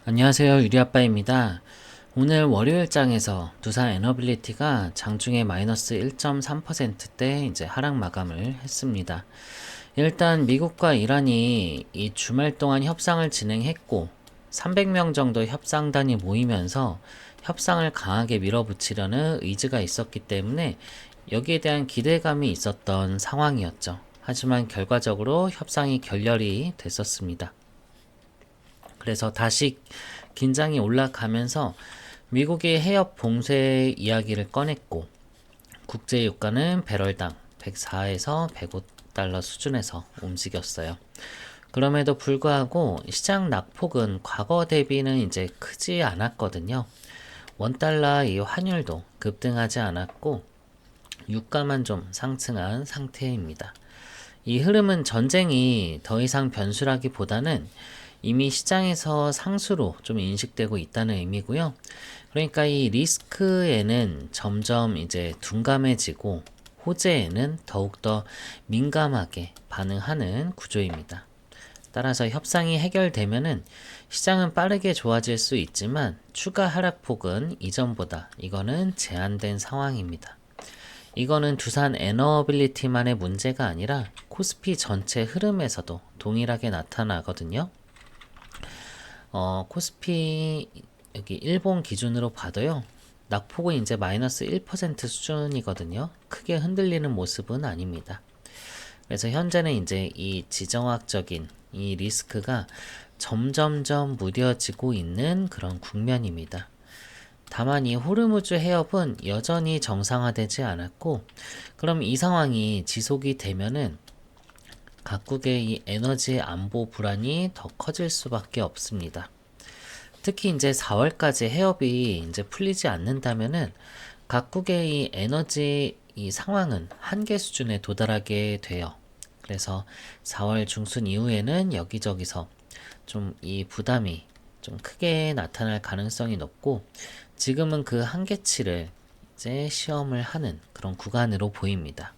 안녕하세요. 유리아빠입니다. 오늘 월요일장에서 두산 에너빌리티가 장중에 마이너스 1.3%대 이제 하락 마감을 했습니다. 일단 미국과 이란이 이 주말 동안 협상을 진행했고 300명 정도 협상단이 모이면서 협상을 강하게 밀어붙이려는 의지가 있었기 때문에 여기에 대한 기대감이 있었던 상황이었죠. 하지만 결과적으로 협상이 결렬이 됐었습니다. 그래서 다시 긴장이 올라가면서 미국이 해협 봉쇄 이야기를 꺼냈고 국제 유가는 배럴당 104에서 105달러 수준에서 움직였어요. 그럼에도 불구하고 시장 낙폭은 과거 대비는 이제 크지 않았거든요. 원달러 이 환율도 급등하지 않았고 유가만 좀 상승한 상태입니다. 이 흐름은 전쟁이 더 이상 변수라기보다는 이미 시장에서 상수로 좀 인식되고 있다는 의미고요. 그러니까 이 리스크에는 점점 이제 둔감해지고 호재에는 더욱더 민감하게 반응하는 구조입니다. 따라서 협상이 해결되면은 시장은 빠르게 좋아질 수 있지만 추가 하락폭은 이전보다 이거는 제한된 상황입니다. 이거는 두산 에너빌리티만의 문제가 아니라 코스피 전체 흐름에서도 동일하게 나타나거든요. 코스피 여기 일본 기준으로 봐도요. 낙폭은 이제 마이너스 1% 수준이거든요. 크게 흔들리는 모습은 아닙니다. 그래서 현재는 이제 이 지정학적인 이 리스크가 점점점 무뎌지고 있는 그런 국면입니다. 다만 이 호르무즈 해협은 여전히 정상화되지 않았고, 그럼 이 상황이 지속이 되면은 각국의 이 에너지 안보 불안이 더 커질 수밖에 없습니다. 특히 이제 4월까지 해협이 이제 풀리지 않는다면은 각국의 이 에너지 이 상황은 한계 수준에 도달하게 돼요. 그래서 4월 중순 이후에는 여기저기서 좀 이 부담이 좀 크게 나타날 가능성이 높고 지금은 그 한계치를 이제 시험을 하는 그런 구간으로 보입니다.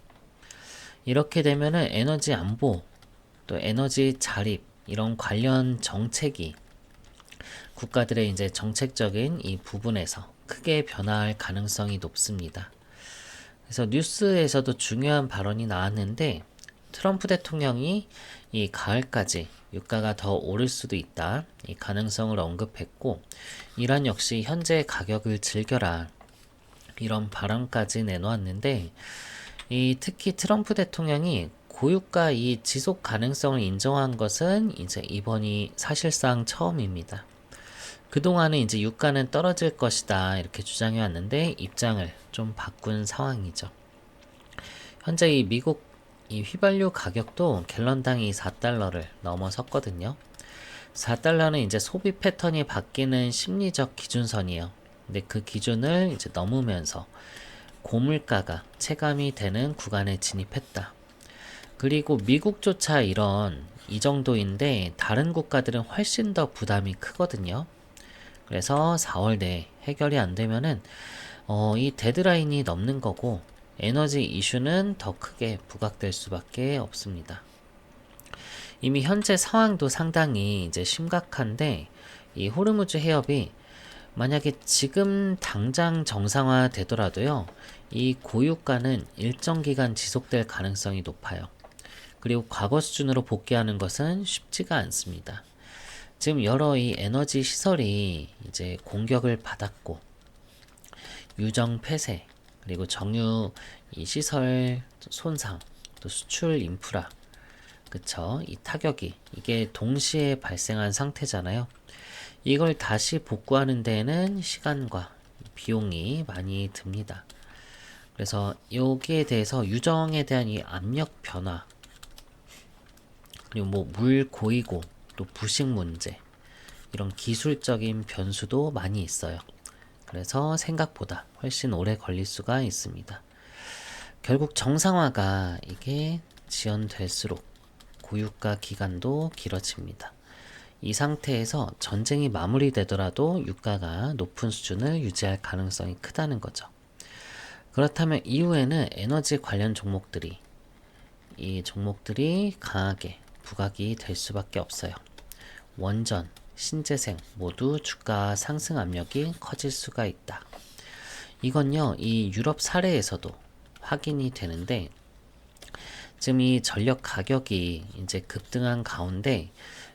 이렇게 되면은 에너지 안보 또 에너지 자립 이런 관련 정책이 국가들의 이제 정책적인 이 부분에서 크게 변화할 가능성이 높습니다. 그래서 뉴스에서도 중요한 발언이 나왔는데 트럼프 대통령이 이 가을까지 유가가 더 오를 수도 있다. 이 가능성을 언급했고 이란 역시 현재 가격을 즐겨라. 이런 발언까지 내놓았는데 이 특히 트럼프 대통령이 고유가 이 지속 가능성을 인정한 것은 이제 이번이 사실상 처음입니다. 그동안은 이제 유가는 떨어질 것이다 이렇게 주장해 왔는데 입장을 좀 바꾼 상황이죠. 현재 이 미국 이 휘발유 가격도 갤런당 이 4달러를 넘어섰거든요. 4달러는 이제 소비 패턴이 바뀌는 심리적 기준선이에요. 근데 그 기준을 이제 넘으면서 고물가가 체감이 되는 구간에 진입했다. 그리고 미국조차 이 정도인데 다른 국가들은 훨씬 더 부담이 크거든요. 그래서 4월 내에 해결이 안 되면은 이 데드라인이 넘는 거고 에너지 이슈는 더 크게 부각될 수밖에 없습니다. 이미 현재 상황도 상당히 이제 심각한데 이 호르무즈 해협이 만약에 지금 당장 정상화 되더라도요, 이 고유가는 일정 기간 지속될 가능성이 높아요. 그리고 과거 수준으로 복귀하는 것은 쉽지가 않습니다. 지금 여러 이 에너지 시설이 이제 공격을 받았고, 유정 폐쇄, 그리고 정유 이 시설 손상, 또 수출 인프라, 그쵸? 이 타격이 이게 동시에 발생한 상태잖아요. 이걸 다시 복구하는 데에는 시간과 비용이 많이 듭니다. 그래서 여기에 대해서 유정에 대한 이 압력 변화, 그리고 뭐 물 고이고 또 부식 문제, 이런 기술적인 변수도 많이 있어요. 그래서 생각보다 훨씬 오래 걸릴 수가 있습니다. 결국 정상화가 이게 지연될수록 고유가 기간도 길어집니다. 이 상태에서 전쟁이 마무리되더라도 유가가 높은 수준을 유지할 가능성이 크다는 거죠. 그렇다면 이후에는 에너지 관련 종목들이 이 종목들이 강하게 부각이 될 수밖에 없어요. 원전, 신재생 모두 주가 상승 압력이 커질 수가 있다. 이건요, 이 유럽 사례에서도 확인이 되는데, 지금 이 전력 가격이 이제 급등한 가운데,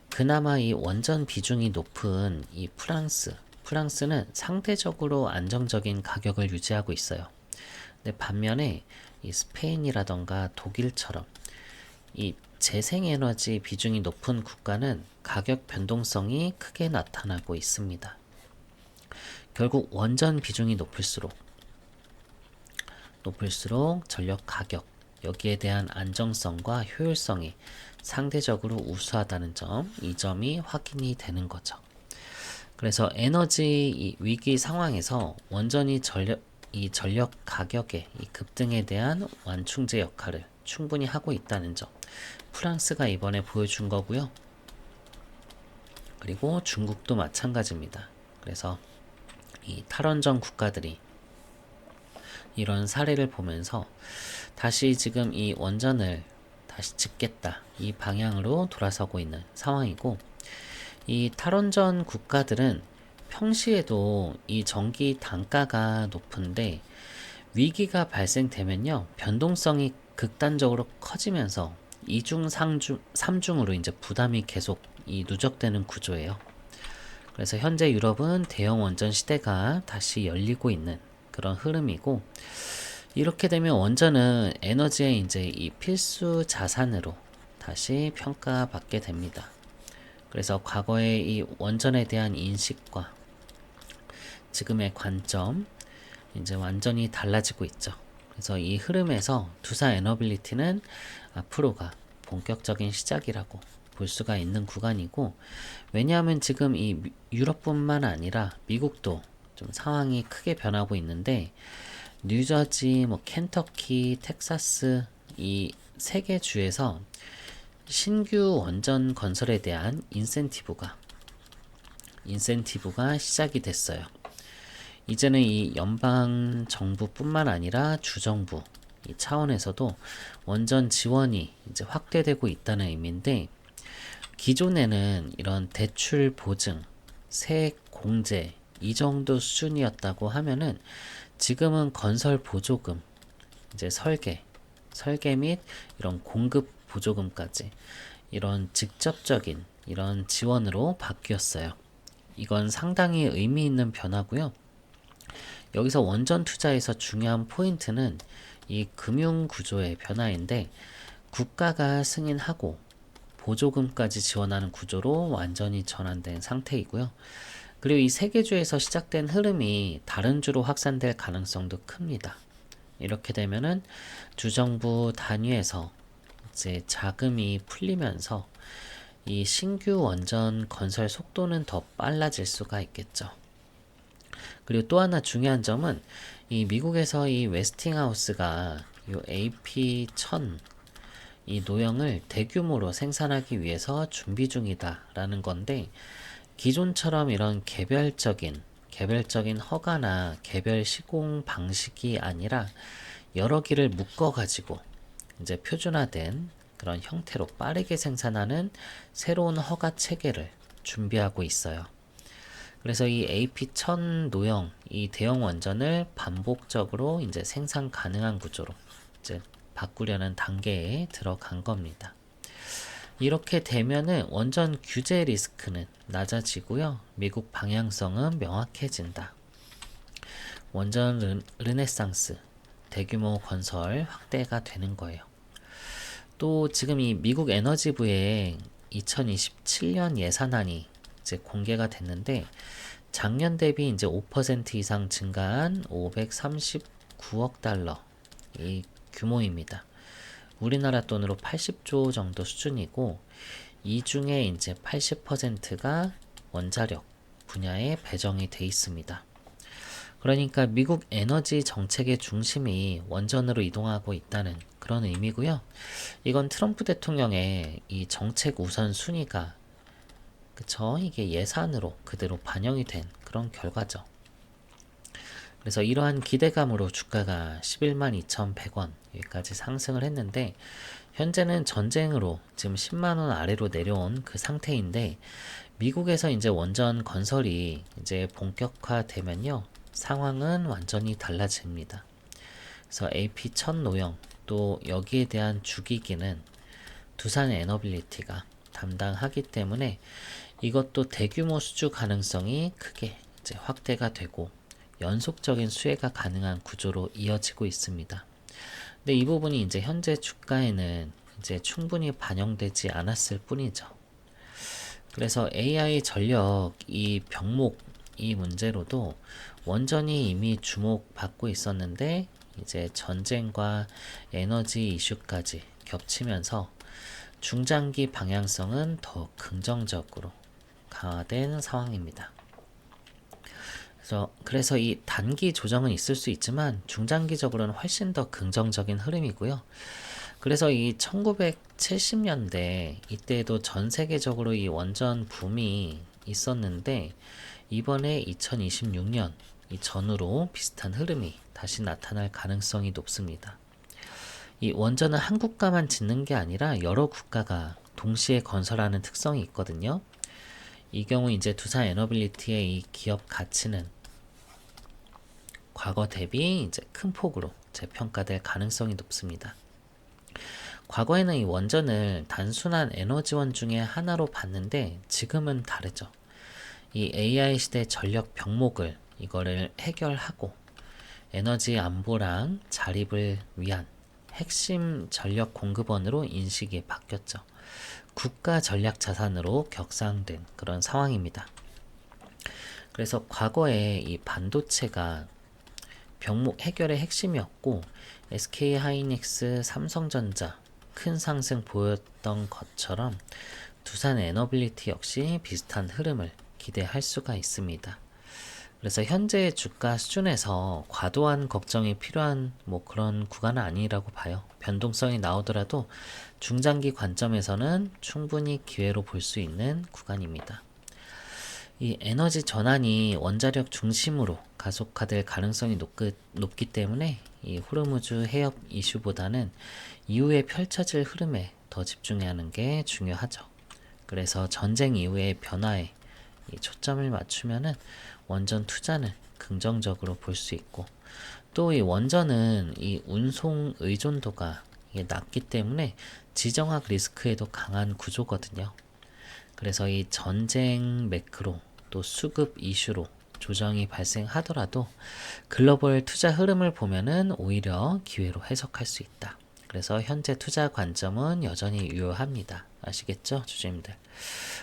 그나마 이 원전 비중이 높은 이 프랑스는 상대적으로 안정적인 가격을 유지하고 있어요. 근데 반면에 이 스페인이라던가 독일처럼 이 재생에너지 비중이 높은 국가는 가격 변동성이 크게 나타나고 있습니다. 결국 원전 비중이 높을수록 전력 가격, 여기에 대한 안정성과 효율성이 상대적으로 우수하다는 점, 이 점이 확인이 되는 거죠. 그래서 에너지 위기 상황에서 원전이 전력 가격의 이 급등에 대한 완충제 역할을 충분히 하고 있다는 점, 프랑스가 이번에 보여준 거고요. 그리고 중국도 마찬가지입니다. 그래서 이 탈원전 국가들이 이런 사례를 보면서 다시 지금 이 원전을 다시 짓겠다, 이 방향으로 돌아서고 있는 상황이고, 이 탈원전 국가들은 평시에도 이 전기 단가가 높은데 위기가 발생되면요, 변동성이 극단적으로 커지면서 이중, 삼중으로 이제 부담이 계속 이 누적되는 구조예요. 그래서 현재 유럽은 대형 원전 시대가 다시 열리고 있는 그런 흐름이고, 이렇게 되면 원전은 에너지의 이제 이 필수 자산으로 다시 평가받게 됩니다. 그래서 과거의 이 원전에 대한 인식과 지금의 관점, 이제 완전히 달라지고 있죠. 그래서 이 흐름에서 두사 에너빌리티는 앞으로가 본격적인 시작이라고 볼 수가 있는 구간이고, 왜냐하면 지금 이 유럽뿐만 아니라 미국도 좀 상황이 크게 변하고 있는데, 뉴저지, 켄터키, 텍사스 이 세 개 주에서 신규 원전 건설에 대한 인센티브가 시작이 됐어요. 이제는 이 연방 정부뿐만 아니라 주정부 이 차원에서도 원전 지원이 이제 확대되고 있다는 의미인데, 기존에는 이런 대출 보증, 세액 공제 이 정도 수준이었다고 하면은 지금은 건설 보조금, 이제 설계 및 이런 공급 보조금까지 이런 직접적인 이런 지원으로 바뀌었어요. 이건 상당히 의미 있는 변화고요. 여기서 원전 투자에서 중요한 포인트는 이 금융 구조의 변화인데, 국가가 승인하고 보조금까지 지원하는 구조로 완전히 전환된 상태이고요. 그리고 이 세계주에서 시작된 흐름이 다른 주로 확산될 가능성도 큽니다. 이렇게 되면은 주정부 단위에서 이제 자금이 풀리면서 이 신규 원전 건설 속도는 더 빨라질 수가 있겠죠. 그리고 또 하나 중요한 점은 이 미국에서 이 웨스팅하우스가 이 AP1000 이 노형을 대규모로 생산하기 위해서 준비 중이다라는 건데, 기존처럼 이런 개별적인 허가나 개별 시공 방식이 아니라 여러 기를 묶어 가지고 이제 표준화된 그런 형태로 빠르게 생산하는 새로운 허가 체계를 준비하고 있어요. 그래서 이 AP1000 노형 이 대형 원전을 반복적으로 이제 생산 가능한 구조로 이제 바꾸려는 단계에 들어간 겁니다. 이렇게 되면은 원전 규제 리스크는 낮아지고요. 미국 방향성은 명확해진다. 원전 르네상스, 대규모 건설 확대가 되는 거예요. 또 지금 이 미국 에너지부의 2027년 예산안이 이제 공개가 됐는데, 작년 대비 이제 5% 이상 증가한 539억 달러 이 규모입니다. 우리나라 돈으로 80조 정도 수준이고, 이 중에 이제 80%가 원자력 분야에 배정이 돼 있습니다. 그러니까 미국 에너지 정책의 중심이 원전으로 이동하고 있다는 그런 의미고요. 이건 트럼프 대통령의 이 정책 우선 순위가 이게 예산으로 그대로 반영이 된 그런 결과죠. 그래서 이러한 기대감으로 주가가 11만 2,100원 여기까지 상승을 했는데, 현재는 전쟁으로 지금 10만 원 아래로 내려온 그 상태인데, 미국에서 이제 원전 건설이 이제 본격화되면요, 상황은 완전히 달라집니다. 그래서 AP1000 노형, 또 여기에 대한 주기기는 두산 에너빌리티가 담당하기 때문에 이것도 대규모 수주 가능성이 크게 이제 확대가 되고 연속적인 수혜가 가능한 구조로 이어지고 있습니다. 근데 이 부분이 이제 현재 주가에는 이제 충분히 반영되지 않았을 뿐이죠. 그래서 AI 전력 이 병목 이 문제로도 원전이 이미 주목받고 있었는데, 이제 전쟁과 에너지 이슈까지 겹치면서 중장기 방향성은 더 긍정적으로 강화된 상황입니다. 그래서 이 단기 조정은 있을 수 있지만 중장기적으로는 훨씬 더 긍정적인 흐름이고요. 그래서 이 1970년대 이때도 전 세계적으로 이 원전 붐이 있었는데, 이번에 2026년 이 전후로 비슷한 흐름이 다시 나타날 가능성이 높습니다. 이 원전은 한 국가만 짓는 게 아니라 여러 국가가 동시에 건설하는 특성이 있거든요. 이 경우 이제 두산 에너빌리티의 이 기업 가치는 과거 대비 이제 큰 폭으로 재평가될 가능성이 높습니다. 과거에는 이 원전을 단순한 에너지원 중에 하나로 봤는데, 지금은 다르죠. 이 AI 시대 전력 병목을 이거를 해결하고 에너지 안보랑 자립을 위한 핵심 전력 공급원으로 인식이 바뀌었죠. 국가 전략 자산으로 격상된 그런 상황입니다. 그래서 과거에 이 반도체가 병목 해결의 핵심이었고, SK 하이닉스, 삼성전자 큰 상승 보였던 것처럼 두산 에너빌리티 역시 비슷한 흐름을 기대할 수가 있습니다. 그래서 현재의 주가 수준에서 과도한 걱정이 필요한 그런 구간은 아니라고 봐요. 변동성이 나오더라도 중장기 관점에서는 충분히 기회로 볼 수 있는 구간입니다. 이 에너지 전환이 원자력 중심으로 가속화될 가능성이 높기 때문에 이 호르무즈 해협 이슈보다는 이후에 펼쳐질 흐름에 더 집중해야 하는 게 중요하죠. 그래서 전쟁 이후의 변화에 이 초점을 맞추면은 원전 투자는 긍정적으로 볼 수 있고, 또 이 원전은 이 운송 의존도가 낮기 때문에 지정학 리스크에도 강한 구조거든요. 그래서 이 전쟁 매크로 또 수급 이슈로 조정이 발생하더라도 글로벌 투자 흐름을 보면은 오히려 기회로 해석할 수 있다. 그래서 현재 투자 관점은 여전히 유효합니다. 아시겠죠, 주주님들?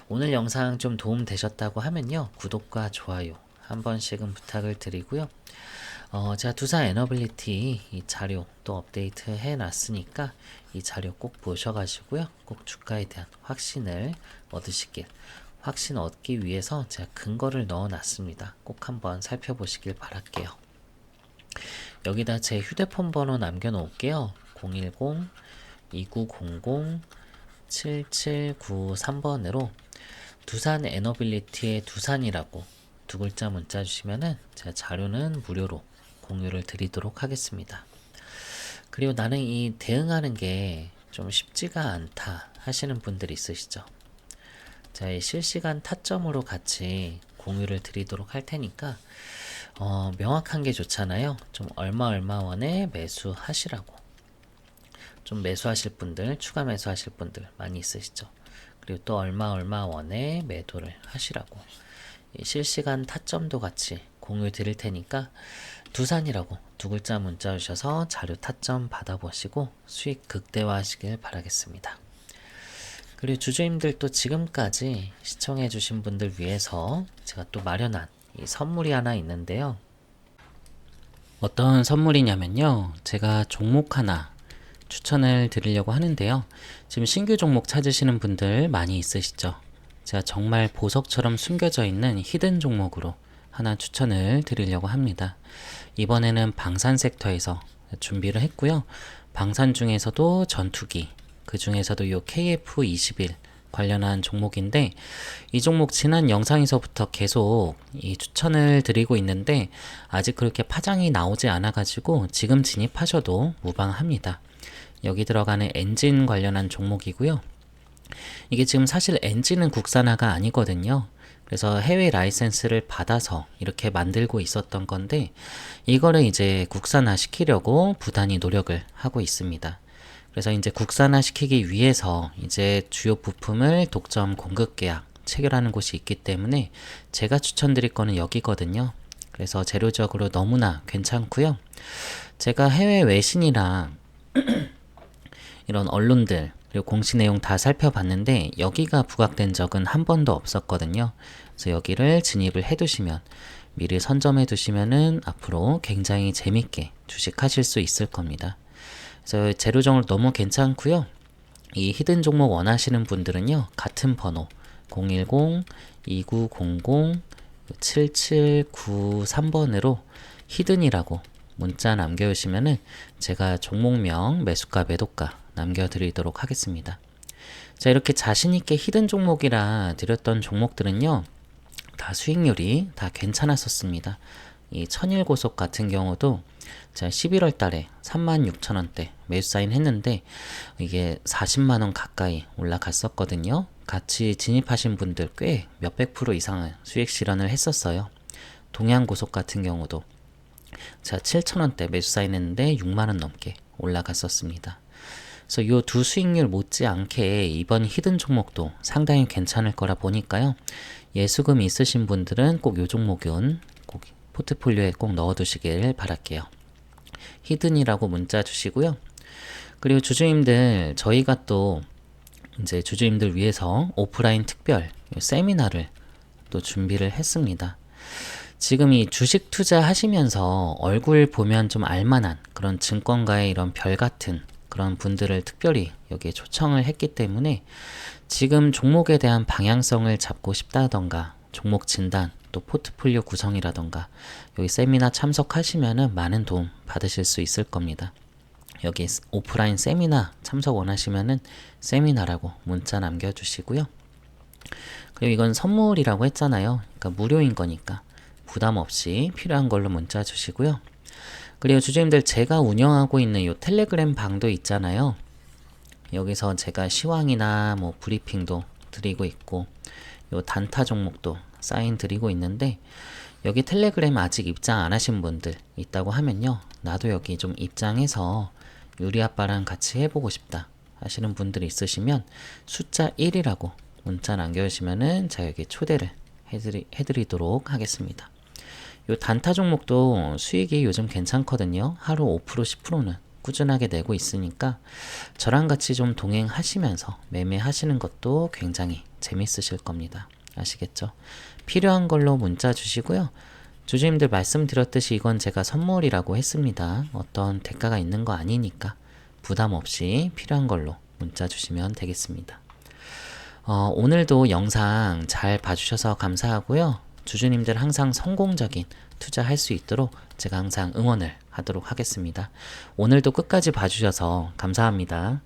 오늘 영상 좀 도움 되셨다고 하면요, 구독과 좋아요 한 번씩은 부탁을 드리고요. 제가 두산 에너빌리티 이 자료 또 업데이트 해놨으니까 이 자료 꼭 보셔가지고요, 꼭 주가에 대한 확신을 얻으시길, 확신 얻기 위해서 제가 근거를 넣어놨습니다. 꼭 한번 살펴보시길 바랄게요. 여기다 제 휴대폰 번호 남겨놓을게요. 010-2900-7793번으로 두산 에너빌리티의 두산이라고 두 글자 문자 주시면은 제가 자료는 무료로 공유를 드리도록 하겠습니다. 그리고 나는 이 대응하는 게 좀 쉽지가 않다 하시는 분들이 있으시죠? 제가 이 실시간 타점으로 같이 공유를 드리도록 할 테니까 명확한 게 좋잖아요. 좀 얼마 원에 매수하시라고. 좀 매수하실 분들, 추가 매수하실 분들 많이 있으시죠? 그리고 또 얼마 원에 매도를 하시라고. 이 실시간 타점도 같이 공유 드릴 테니까 두산이라고 두 글자 문자 주셔서 자료 타점 받아보시고 수익 극대화 하시길 바라겠습니다. 그리고 주주님들 또 지금까지 시청해주신 분들 위해서 제가 또 마련한 이 선물이 하나 있는데요. 어떤 선물이냐면요, 제가 종목 하나 추천을 드리려고 하는데요. 지금 신규 종목 찾으시는 분들 많이 있으시죠? 제가 정말 보석처럼 숨겨져 있는 히든 종목으로 하나 추천을 드리려고 합니다. 이번에는 방산 섹터에서 준비를 했고요. 방산 중에서도 전투기, 그 중에서도 요 KF21 관련한 종목인데, 이 종목 지난 영상에서부터 계속 이 추천을 드리고 있는데 아직 그렇게 파장이 나오지 않아 가지고 지금 진입하셔도 무방합니다. 여기 들어가는 엔진 관련한 종목이고요. 이게 지금 사실 엔진은 국산화가 아니거든요. 그래서 해외 라이센스를 받아서 이렇게 만들고 있었던 건데, 이거를 이제 국산화 시키려고 부단히 노력을 하고 있습니다. 그래서 이제 국산화 시키기 위해서 이제 주요 부품을 독점 공급 계약 체결하는 곳이 있기 때문에 제가 추천드릴 거는 여기거든요. 그래서 재료적으로 너무나 괜찮고요. 제가 해외 외신이랑 이런 언론들 그리고 공시 내용 다 살펴봤는데 여기가 부각된 적은 한 번도 없었거든요. 그래서 여기를 진입을 해두시면, 미리 선점해 두시면은 앞으로 굉장히 재밌게 주식하실 수 있을 겁니다. 그래서 재료적으로 너무 괜찮고요. 이 히든 종목 원하시는 분들은요, 같은 번호 010-2900-7793번으로 히든이라고 문자 남겨주시면은 제가 종목명, 매수가, 매도가 남겨드리도록 하겠습니다. 자, 이렇게 자신있게 히든 종목이라 드렸던 종목들은요, 다 수익률이 다 괜찮았었습니다. 이 천일고속 같은 경우도 제가 11월 달에 36,000원대 매수 사인 했는데 이게 40만원 가까이 올라갔었거든요. 같이 진입하신 분들 꽤 몇백 프로 이상의 수익 실현을 했었어요. 동양고속 같은 경우도 제가 7,000원대 매수 사인 했는데 6만원 넘게 올라갔었습니다. 그래서 이 두 수익률 못지않게 이번 히든 종목도 상당히 괜찮을 거라 보니까요. 예수금 있으신 분들은 꼭 이 종목은 꼭 포트폴리오에 꼭 넣어두시길 바랄게요. 히든이라고 문자 주시고요. 그리고 주주님들, 저희가 또 이제 주주님들 위해서 오프라인 특별 세미나를 또 준비를 했습니다. 지금 이 주식 투자 하시면서 얼굴 보면 좀 알만한 그런 증권가의 이런 별 같은 그런 분들을 특별히 여기에 초청을 했기 때문에 지금 종목에 대한 방향성을 잡고 싶다던가 종목 진단, 또 포트폴리오 구성이라던가 여기 세미나 참석하시면은 많은 도움 받으실 수 있을 겁니다. 여기 오프라인 세미나 참석 원하시면은 세미나라고 문자 남겨주시고요. 그리고 이건 선물이라고 했잖아요. 그러니까 무료인 거니까 부담 없이 필요한 걸로 문자 주시고요. 그리고 주주님들, 제가 운영하고 있는 이 텔레그램 방도 있잖아요. 여기서 제가 시황이나 뭐 브리핑도 드리고 있고 요 단타 종목도 사인 드리고 있는데, 여기 텔레그램 아직 입장 안 하신 분들 있다고 하면요, 나도 여기 좀 입장해서 유리 아빠랑 같이 해보고 싶다 하시는 분들이 있으시면 숫자 1이라고 문자 남겨주시면은 제가 여기 초대를 해드리도록 하겠습니다. 요 단타 종목도 수익이 요즘 괜찮거든요. 하루 5% 10%는 꾸준하게 내고 있으니까 저랑 같이 좀 동행하시면서 매매하시는 것도 굉장히 재밌으실 겁니다. 아시겠죠? 필요한 걸로 문자 주시고요. 주주님들 말씀드렸듯이 이건 제가 선물이라고 했습니다. 어떤 대가가 있는 거 아니니까 부담 없이 필요한 걸로 문자 주시면 되겠습니다. 오늘도 영상 잘 봐주셔서 감사하고요. 주주님들 항상 성공적인 투자할 수 있도록 제가 항상 응원을 하도록 하겠습니다. 오늘도 끝까지 봐주셔서 감사합니다.